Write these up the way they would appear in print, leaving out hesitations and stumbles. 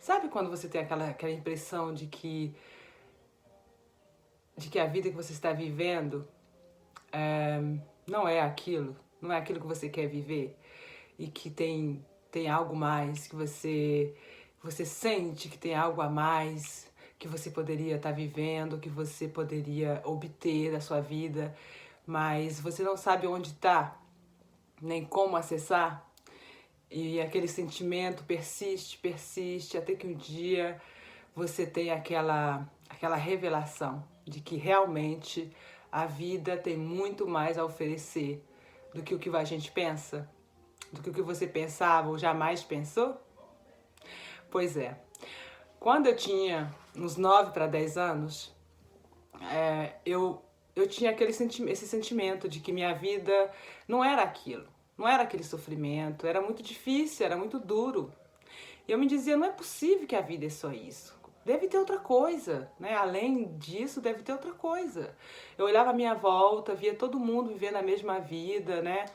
Sabe quando você tem aquela impressão de que a vida que você está vivendo não é aquilo, não é aquilo que você quer viver e que tem algo mais, que você sente que tem algo a mais que você poderia estar vivendo, que você poderia obter da sua vida, mas você não sabe onde está, nem como acessar, e aquele sentimento persiste, persiste, até que um dia você tem aquela revelação de que realmente a vida tem muito mais a oferecer do que o que a gente pensa, do que o que você pensava ou jamais pensou? Pois é, quando eu tinha uns 9 para 10 anos, eu tinha esse sentimento de que minha vida não era aquilo, não era aquele sofrimento, era muito difícil, era muito duro. E eu me dizia, não é possível que a vida é só isso. Deve ter outra coisa, né? Além disso, deve ter outra coisa. Eu olhava à minha volta, via todo mundo vivendo a mesma vida, né?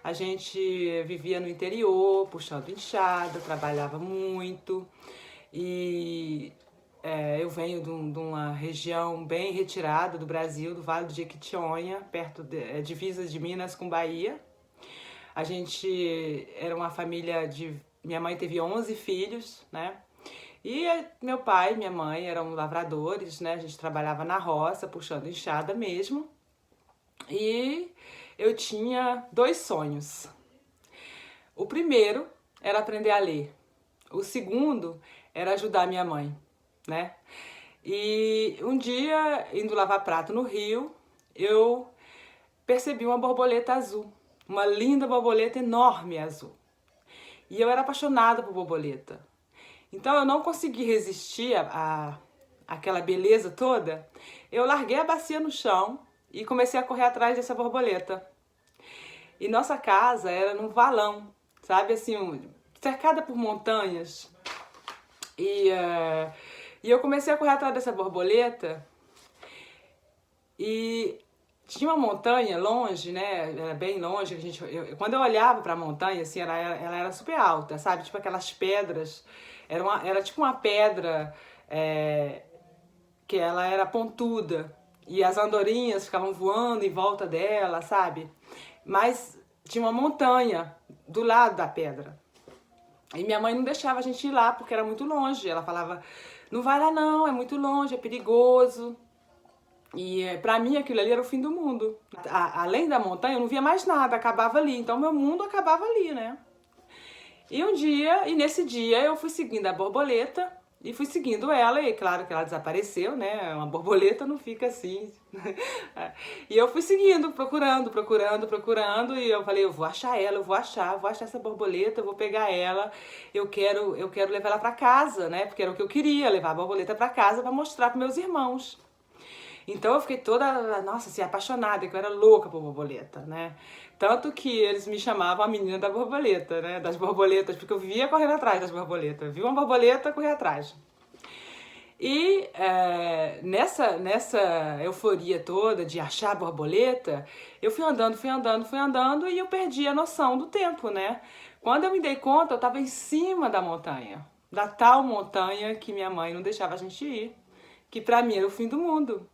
A gente vivia no interior, puxando enxada, trabalhava muito. E eu venho de uma região bem retirada do Brasil, do Vale do Jequitinhonha, perto de divisas de Minas com Bahia. A gente era uma família de... Minha mãe teve 11 filhos, né? E meu pai e minha mãe eram lavradores, né? A gente trabalhava na roça, puxando enxada mesmo. E eu tinha 2 sonhos. O primeiro era aprender a ler. O segundo era ajudar minha mãe, né? E um dia, indo lavar prato no rio, eu percebi uma borboleta azul. Uma linda borboleta enorme azul. E eu era apaixonada por borboleta. Então eu não consegui resistir àquela beleza toda. Eu larguei a bacia no chão e comecei a correr atrás dessa borboleta. E nossa casa era num valão, sabe, assim, cercada por montanhas. E eu comecei a correr atrás dessa borboleta e tinha uma montanha longe, né? Era bem longe. Quando eu olhava para a montanha, assim, ela era super alta, sabe? Tipo aquelas pedras. Era tipo uma pedra que ela era pontuda. E as andorinhas ficavam voando em volta dela, sabe? Mas tinha uma montanha do lado da pedra. E minha mãe não deixava a gente ir lá porque era muito longe. Ela falava, não vai lá não, é muito longe, é perigoso. E pra mim aquilo ali era o fim do mundo. Além da montanha eu não via mais nada, acabava ali. Então meu mundo acabava ali, né? E nesse dia eu fui seguindo a borboleta e fui seguindo ela, e claro que ela desapareceu, né? Uma borboleta não fica assim. E eu fui seguindo, procurando, e eu falei, eu vou achar ela, vou achar essa borboleta, eu vou pegar ela, eu quero levar ela pra casa, né? Porque era o que eu queria, levar a borboleta pra casa pra mostrar pros meus irmãos. Então eu fiquei toda, nossa, assim, apaixonada, que eu era louca por borboleta, né? Tanto que eles me chamavam a menina da borboleta, né? Das borboletas, porque eu vivia correndo atrás das borboletas. Eu vi uma borboleta, corria atrás. E nessa euforia toda de achar a borboleta, eu fui andando e eu perdi a noção do tempo, né? Quando eu me dei conta, eu estava em cima da montanha. Da tal montanha que minha mãe não deixava a gente ir. Que pra mim era o fim do mundo.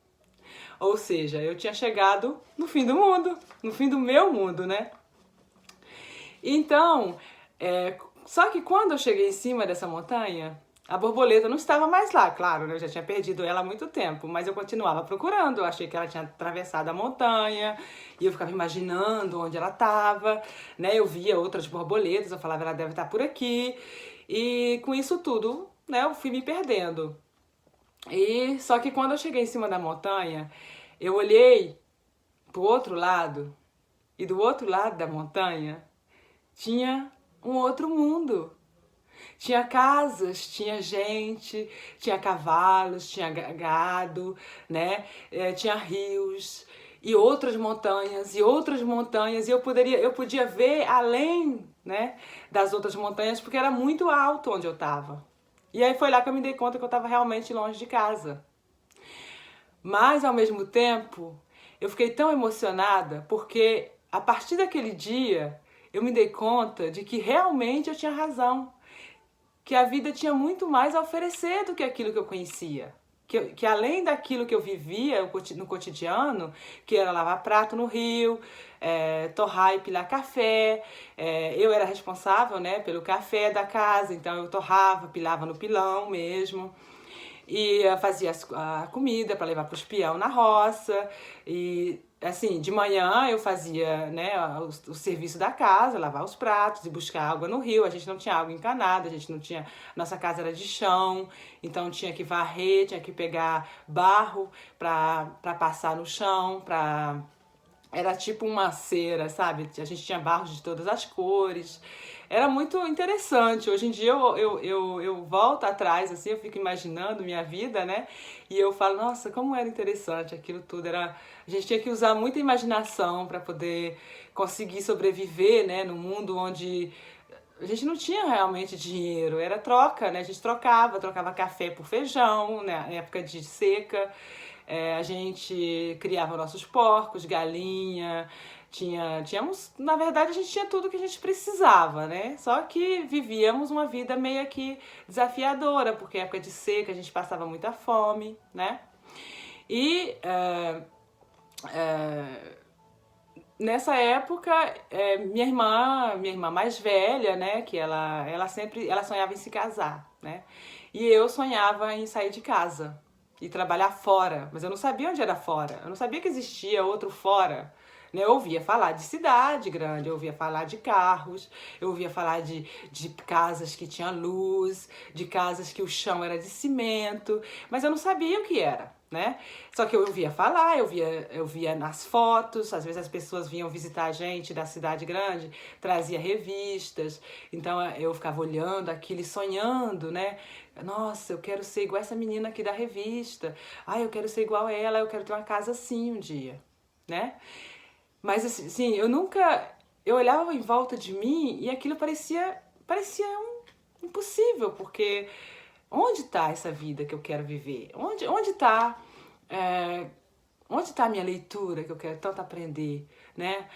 Ou seja, eu tinha chegado no fim do mundo, no fim do meu mundo, né? Então, só que quando eu cheguei em cima dessa montanha, a borboleta não estava mais lá, claro, né? Eu já tinha perdido ela há muito tempo, mas eu continuava procurando. Eu achei que ela tinha atravessado a montanha e eu ficava imaginando onde ela estava, né? Eu via outras borboletas, eu falava, ela deve estar por aqui. E com isso tudo, né, eu fui me perdendo. E só que quando eu cheguei em cima da montanha, eu olhei pro outro lado e do outro lado da montanha tinha um outro mundo. Tinha casas, tinha gente, tinha cavalos, tinha gado, né? Tinha rios e outras montanhas e outras montanhas e eu podia ver além, né, das outras montanhas porque era muito alto onde eu estava. E aí foi lá que eu me dei conta que eu estava realmente longe de casa. Mas, ao mesmo tempo, eu fiquei tão emocionada porque, a partir daquele dia, eu me dei conta de que realmente eu tinha razão. que a vida tinha muito mais a oferecer do que aquilo que eu conhecia. Que além daquilo que eu vivia no cotidiano, que era lavar prato no rio, torrar e pilar café, eu era responsável, né, pelo café da casa, então eu torrava, pilava no pilão mesmo, e fazia a comida para levar para os peão na roça, e assim, de manhã eu fazia, né, o serviço da casa, lavar os pratos e buscar água no rio. A gente não tinha água encanada, a gente não tinha, nossa casa era de chão, então tinha que varrer, tinha que pegar barro para passar no chão, era tipo uma cera, sabe? A gente tinha barros de todas as cores. Era muito interessante. Hoje em dia eu volto atrás, assim, eu fico imaginando minha vida, né? E eu falo, nossa, como era interessante aquilo tudo. A gente tinha que usar muita imaginação para poder conseguir sobreviver, né? No mundo onde a gente não tinha realmente dinheiro, era troca, né? A gente trocava café por feijão, né? Na época de seca. A gente criava nossos porcos, galinha, tínhamos, na verdade, a gente tinha tudo que a gente precisava, né? Só que vivíamos uma vida meio que desafiadora, porque época de seca a gente passava muita fome, né? E nessa época, minha irmã mais velha, né, que ela sonhava em se casar, né? E eu sonhava em sair de casa e trabalhar fora, mas eu não sabia onde era fora. Eu não sabia que existia outro fora. Né? Eu ouvia falar de cidade grande, eu ouvia falar de carros, eu ouvia falar de casas que tinham luz, de casas que o chão era de cimento, mas eu não sabia o que era, né? Só que eu ouvia falar, eu via nas fotos, às vezes as pessoas vinham visitar a gente da cidade grande, trazia revistas, então eu ficava olhando aquilo e sonhando, né? Nossa, eu quero ser igual essa menina aqui da revista. Eu quero ser igual a ela, eu quero ter uma casa assim um dia, né? Mas assim, eu olhava em volta de mim e aquilo parecia impossível, porque onde está essa vida que eu quero viver? Onde está a minha leitura que eu quero tanto aprender, né?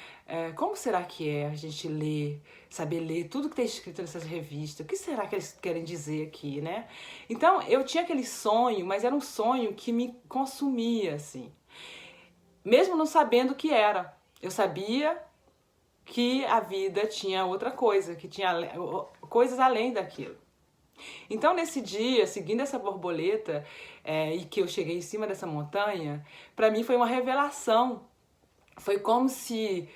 Como será que é a gente saber ler tudo que está escrito nessas revistas? O que será que eles querem dizer aqui, né? Então, eu tinha aquele sonho, mas era um sonho que me consumia, assim. Mesmo não sabendo o que era. Eu sabia que a vida tinha outra coisa, que tinha coisas além daquilo. Então, nesse dia, seguindo essa borboleta, e que eu cheguei em cima dessa montanha, para mim foi uma revelação. Foi como se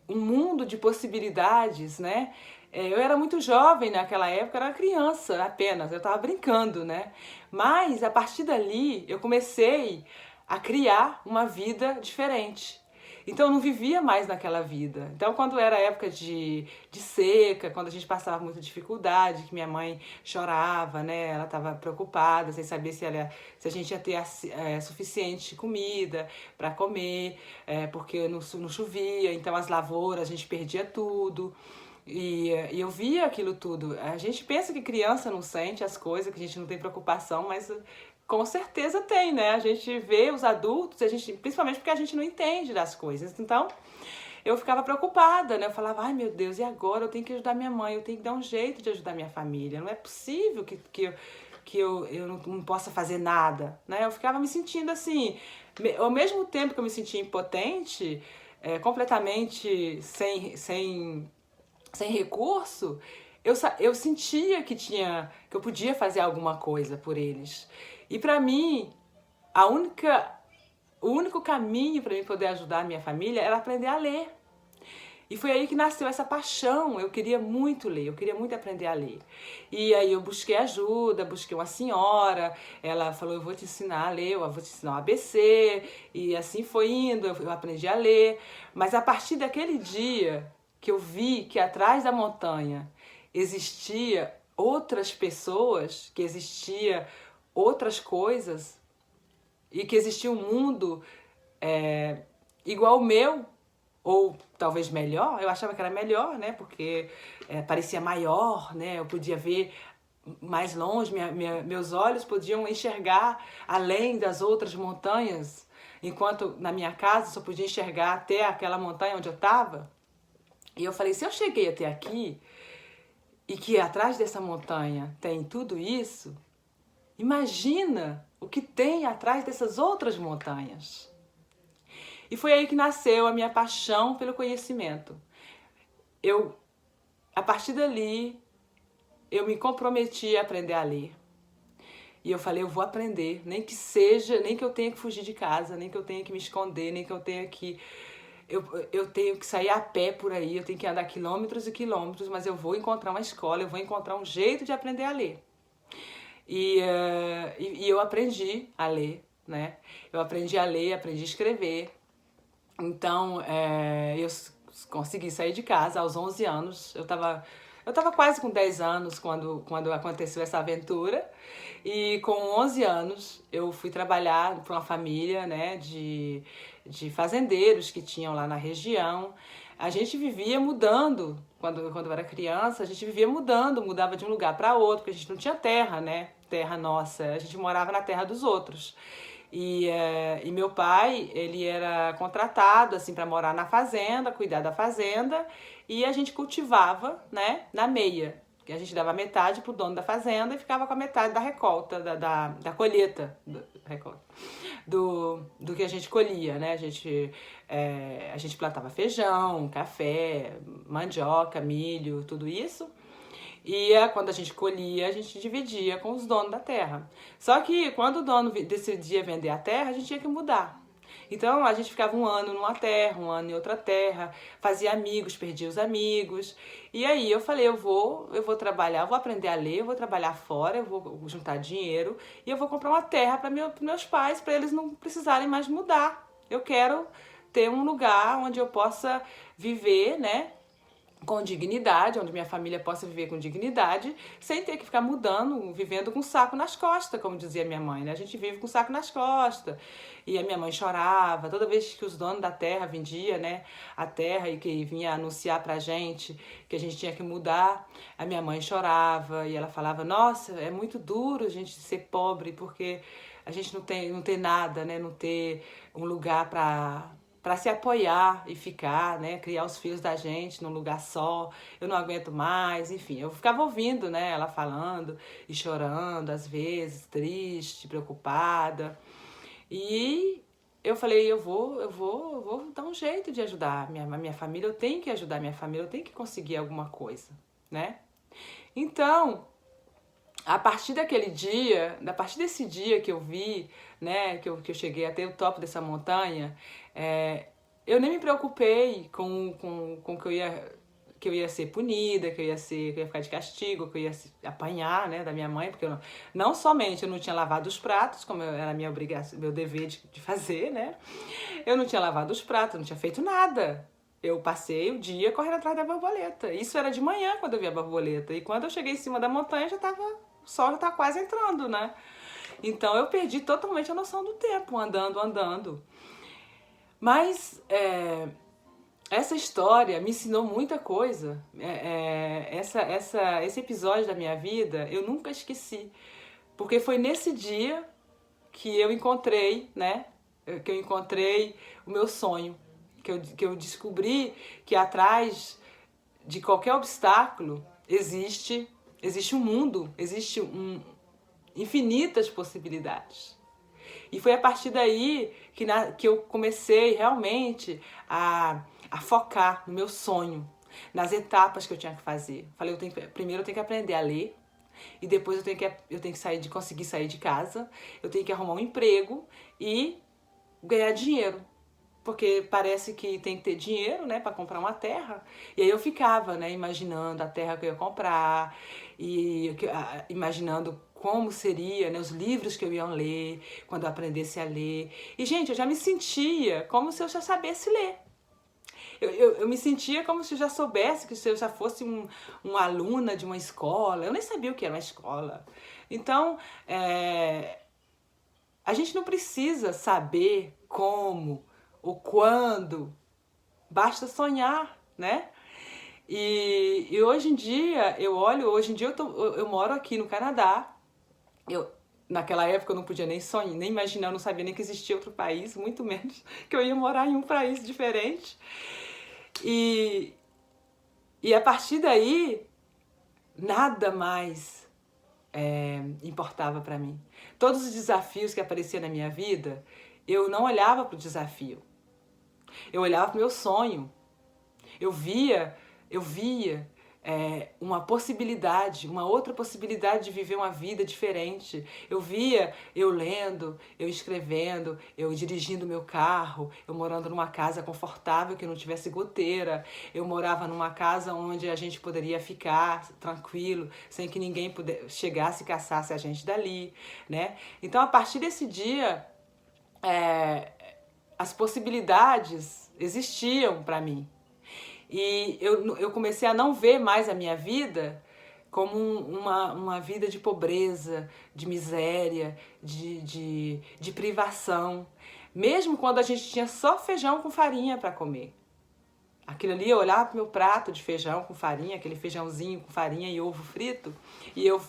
um mundo de possibilidades, né? Eu era muito jovem naquela época, era criança apenas, eu estava brincando, né? Mas, a partir dali, eu comecei a criar uma vida diferente. Então eu não vivia mais naquela vida. Então quando era época de seca, quando a gente passava muita dificuldade, que minha mãe chorava, né? Ela estava preocupada, sem saber se a gente ia ter suficiente comida para comer, porque não chovia, então as lavouras a gente perdia tudo. E eu via aquilo tudo. A gente pensa que criança não sente as coisas, que a gente não tem preocupação, mas com certeza tem, né? A gente vê os adultos, principalmente porque a gente não entende das coisas. Então, eu ficava preocupada, né? Eu falava, ai meu Deus, e agora? Eu tenho que ajudar minha mãe, eu tenho que dar um jeito de ajudar minha família. Não é possível que eu não possa fazer nada, né? Eu ficava me sentindo assim, ao mesmo tempo que eu me sentia impotente, completamente sem recurso, eu sentia que eu podia fazer alguma coisa por eles. E para mim, o único caminho para mim poder ajudar a minha família era aprender a ler. E foi aí que nasceu essa paixão. Eu queria muito ler, eu queria muito aprender a ler. E aí eu busquei ajuda, busquei uma senhora, ela falou, eu vou te ensinar a ler, eu vou te ensinar o ABC, e assim foi indo, eu aprendi a ler. Mas a partir daquele dia que eu vi que atrás da montanha existia outras pessoas, que existia outras coisas, e que existia um mundo igual ao meu, ou talvez melhor. Eu achava que era melhor, né? Porque parecia maior, né? Eu podia ver mais longe, meus olhos podiam enxergar além das outras montanhas, enquanto na minha casa eu só podia enxergar até aquela montanha onde eu estava. E eu falei, se eu cheguei até aqui, e que atrás dessa montanha tem tudo isso, imagina o que tem atrás dessas outras montanhas. E foi aí que nasceu a minha paixão pelo conhecimento. A partir dali, eu me comprometi a aprender a ler. E eu falei, eu vou aprender, nem que seja, nem que eu tenha que fugir de casa, nem que eu tenha que me esconder, nem que eu tenha que... Eu tenho que sair a pé por aí, eu tenho que andar quilômetros e quilômetros, mas eu vou encontrar uma escola, eu vou encontrar um jeito de aprender a ler. E eu aprendi a ler, né? Eu aprendi a ler, aprendi a escrever. Então, eu consegui sair de casa aos 11 anos. Eu tava quase com 10 anos quando aconteceu essa aventura. E com 11 anos eu fui trabalhar para uma família, né, de fazendeiros que tinham lá na região. A gente vivia mudando, quando eu era criança, a gente vivia mudando, mudava de um lugar para outro, porque a gente não tinha terra, né? Terra nossa, a gente morava na terra dos outros. E meu pai, ele era contratado assim para morar na fazenda, cuidar da fazenda, e a gente cultivava, né, na meia. Que a gente dava metade pro dono da fazenda e ficava com a metade da recolta, da colheita, do que a gente colhia, né? A gente plantava feijão, café, mandioca, milho, tudo isso. E quando a gente colhia, a gente dividia com os donos da terra. Só que quando o dono decidia vender a terra, a gente tinha que mudar. Então a gente ficava um ano numa terra, um ano em outra terra, fazia amigos, perdia os amigos. E aí eu falei, eu vou trabalhar, eu vou aprender a ler, eu vou trabalhar fora, eu vou juntar dinheiro e eu vou comprar uma terra para meus pais, para eles não precisarem mais mudar. Eu quero ter um lugar onde eu possa viver, né? Com dignidade, onde minha família possa viver com dignidade, sem ter que ficar mudando, vivendo com um saco nas costas, como dizia minha mãe, né? A gente vive com um saco nas costas. E a minha mãe chorava, toda vez que os donos da terra vendiam, né, a terra e que vinha anunciar pra gente que a gente tinha que mudar, a minha mãe chorava e ela falava, nossa, é muito duro a gente ser pobre, porque a gente não tem nada, né? Não ter um lugar para se apoiar e ficar, né, criar os filhos da gente num lugar só, eu não aguento mais, enfim, eu ficava ouvindo, né, ela falando e chorando às vezes, triste, preocupada, e eu falei, eu vou dar um jeito de ajudar a minha família, eu tenho que ajudar a minha família, eu tenho que conseguir alguma coisa, né? Então, a partir desse dia que eu vi, né, que eu cheguei até o topo dessa montanha, eu nem me preocupei com que eu ia ser punida, que eu ia ficar de castigo, que eu ia apanhar, né, da minha mãe, porque não somente eu não tinha lavado os pratos, como era minha obrigação, meu dever de fazer, né, eu não tinha lavado os pratos, eu não tinha feito nada. Eu passei o dia correndo atrás da borboleta. Isso era de manhã quando eu vi a borboleta. E quando eu cheguei em cima da montanha, o sol já estava quase entrando, né? Então eu perdi totalmente a noção do tempo, andando. Mas essa história me ensinou muita coisa. Esse episódio da minha vida eu nunca esqueci. Porque foi nesse dia que eu encontrei, né? Que eu encontrei o meu sonho. Que eu descobri que atrás de qualquer obstáculo existe um mundo, infinitas possibilidades. E foi a partir daí que eu comecei realmente a focar no meu sonho, nas etapas que eu tinha que fazer. Falei, primeiro eu tenho que aprender a ler, e depois eu tenho que conseguir sair de casa, eu tenho que arrumar um emprego e ganhar dinheiro. Porque parece que tem que ter dinheiro, né, para comprar uma terra. E aí eu ficava, né, imaginando a terra que eu ia comprar, e imaginando como seria, né, os livros que eu ia ler, quando eu aprendesse a ler. E, gente, eu já me sentia como se eu já sabesse ler. Eu me sentia como se eu já soubesse, que se eu já fosse uma aluna de uma escola. Eu nem sabia o que era uma escola. Então, a gente não precisa saber como ou quando, basta sonhar, né? E hoje em dia, eu moro aqui no Canadá. Naquela época eu não podia nem sonhar, nem imaginar, eu não sabia nem que existia outro país, muito menos que eu ia morar em um país diferente. E a partir daí, nada mais importava para mim. Todos os desafios que apareciam na minha vida, eu não olhava para o desafio. Eu olhava para o meu sonho. Eu via uma possibilidade, uma outra possibilidade de viver uma vida diferente. Eu via eu lendo, eu escrevendo, eu dirigindo meu carro, eu morando numa casa confortável que não tivesse goteira. Eu morava numa casa onde a gente poderia ficar tranquilo, sem que ninguém chegasse e caçasse a gente dali, né? Então, a partir desse dia, as possibilidades existiam para mim. E eu comecei a não ver mais a minha vida como uma vida de pobreza, de miséria, de privação. Mesmo quando a gente tinha só feijão com farinha para comer. Aquilo ali, eu olhava pro meu prato de feijão com farinha, aquele feijãozinho com farinha e ovo frito, e eu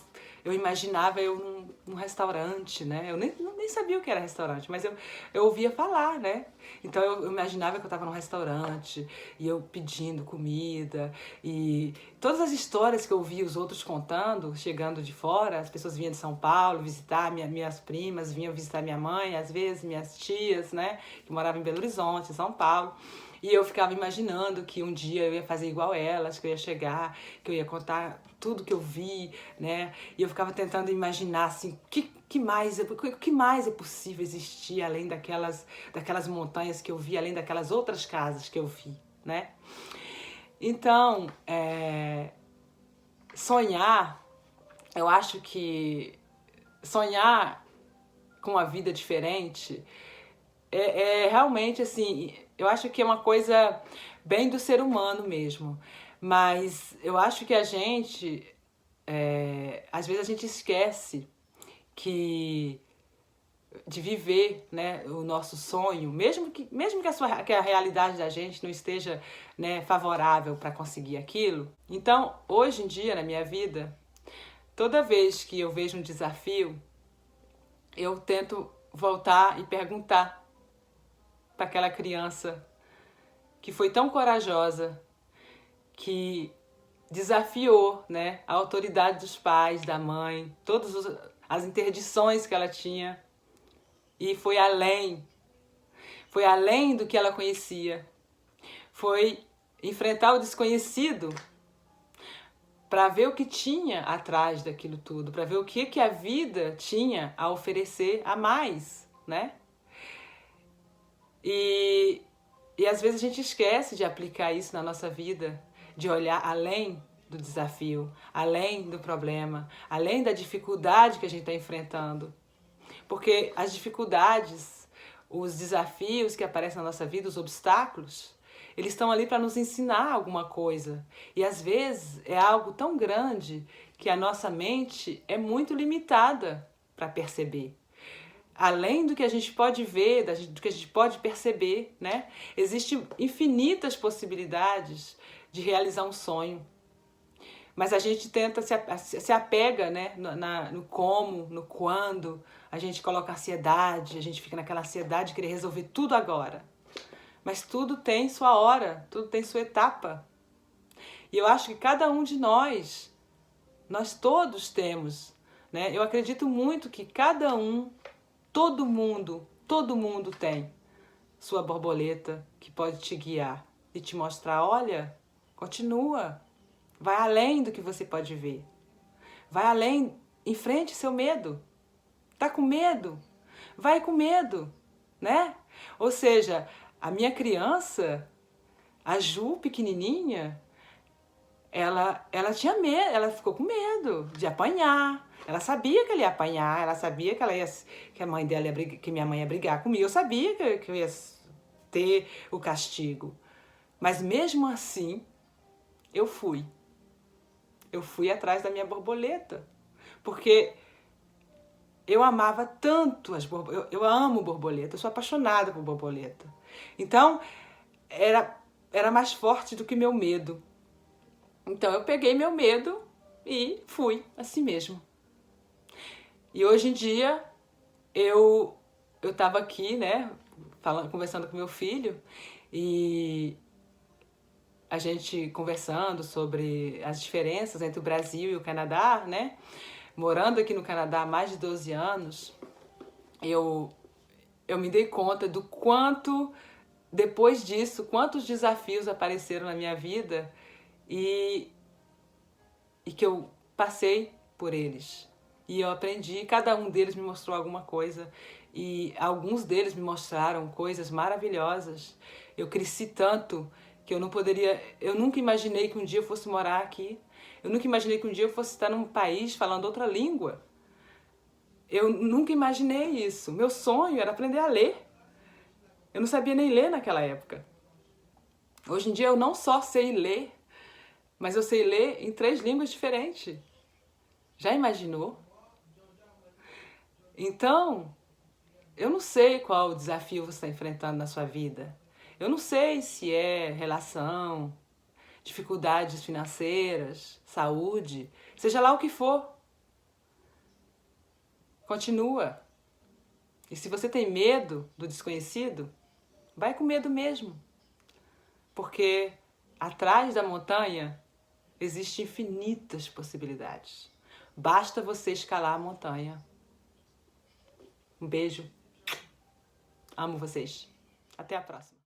imaginava eu num restaurante, né? Eu nem sabia o que era restaurante, mas eu ouvia falar, né? Então eu imaginava que eu estava num restaurante, e eu pedindo comida, e todas as histórias que eu ouvia os outros contando, chegando de fora, as pessoas vinham de São Paulo visitar, minhas primas vinham visitar minha mãe, às vezes minhas tias, né? Que moravam em Belo Horizonte, em São Paulo. E eu ficava imaginando que um dia eu ia fazer igual elas, que eu ia chegar, que eu ia contar tudo que eu vi, né? E eu ficava tentando imaginar, assim, o que mais é possível existir além daquelas montanhas que eu vi, além daquelas outras casas que eu vi, né? Então, sonhar, eu acho que sonhar com uma vida diferente realmente, assim, eu acho que é uma coisa bem do ser humano mesmo. Mas eu acho que a gente, às vezes a gente esquece de viver, né, o nosso sonho, mesmo que a realidade da gente não esteja, né, favorável para conseguir aquilo. Então, hoje em dia, na minha vida, toda vez que eu vejo um desafio, eu tento voltar e perguntar para aquela criança que foi tão corajosa, que desafiou, né, a autoridade dos pais, da mãe, todas as interdições que ela tinha, e foi além do que ela conhecia, foi enfrentar o desconhecido para ver o que tinha atrás daquilo tudo, para ver o que a vida tinha a oferecer a mais, né? E às vezes a gente esquece de aplicar isso na nossa vida, de olhar além do desafio, além do problema, além da dificuldade que a gente está enfrentando. Porque as dificuldades, os desafios que aparecem na nossa vida, os obstáculos, eles estão ali para nos ensinar alguma coisa. E às vezes é algo tão grande que a nossa mente é muito limitada para perceber. Além do que a gente pode ver, do que a gente pode perceber, né? Existem infinitas possibilidades de realizar um sonho. Mas a gente tenta, se apega, né, no como, no quando, a gente coloca ansiedade, a gente fica naquela ansiedade de querer resolver tudo agora. Mas tudo tem sua hora, tudo tem sua etapa. E eu acho que cada um de nós todos temos, né? Eu acredito muito que cada um, todo mundo tem sua borboleta que pode te guiar e te mostrar, olha, continua, vai além do que você pode ver. Vai além, enfrente seu medo. Tá com medo? Vai com medo, né? Ou seja, a minha criança, a Ju, pequenininha, ela tinha medo, ela ficou com medo de apanhar. Ela sabia que ela ia apanhar, ela sabia que a mãe dela ia brigar, que minha mãe ia brigar comigo. Eu sabia que eu ia ter o castigo. Mas mesmo assim, eu fui. Eu fui atrás da minha borboleta. Porque eu amava tanto as borboletas. Eu amo borboleta, eu sou apaixonada por borboleta. Então, era mais forte do que meu medo. Então, eu peguei meu medo e fui assim mesmo. E hoje em dia, eu tava aqui, né, conversando com meu filho, e a gente conversando sobre as diferenças entre o Brasil e o Canadá, né? Morando aqui no Canadá há mais de 12 anos, eu me dei conta do quanto, depois disso, quantos desafios apareceram na minha vida e que eu passei por eles. E eu aprendi, cada um deles me mostrou alguma coisa e alguns deles me mostraram coisas maravilhosas. Eu cresci tanto que eu nunca imaginei que um dia eu fosse morar aqui. Eu nunca imaginei que um dia eu fosse estar num país falando outra língua. Eu nunca imaginei isso. Meu sonho era aprender a ler. Eu não sabia nem ler naquela época. Hoje em dia eu não só sei ler, mas eu sei ler em 3 línguas diferentes. Já imaginou? Então, eu não sei qual desafio você está enfrentando na sua vida. Eu não sei se é relação, dificuldades financeiras, saúde, seja lá o que for. Continua. E se você tem medo do desconhecido, vai com medo mesmo. Porque atrás da montanha existem infinitas possibilidades. Basta você escalar a montanha. Um beijo. Amo vocês. Até a próxima.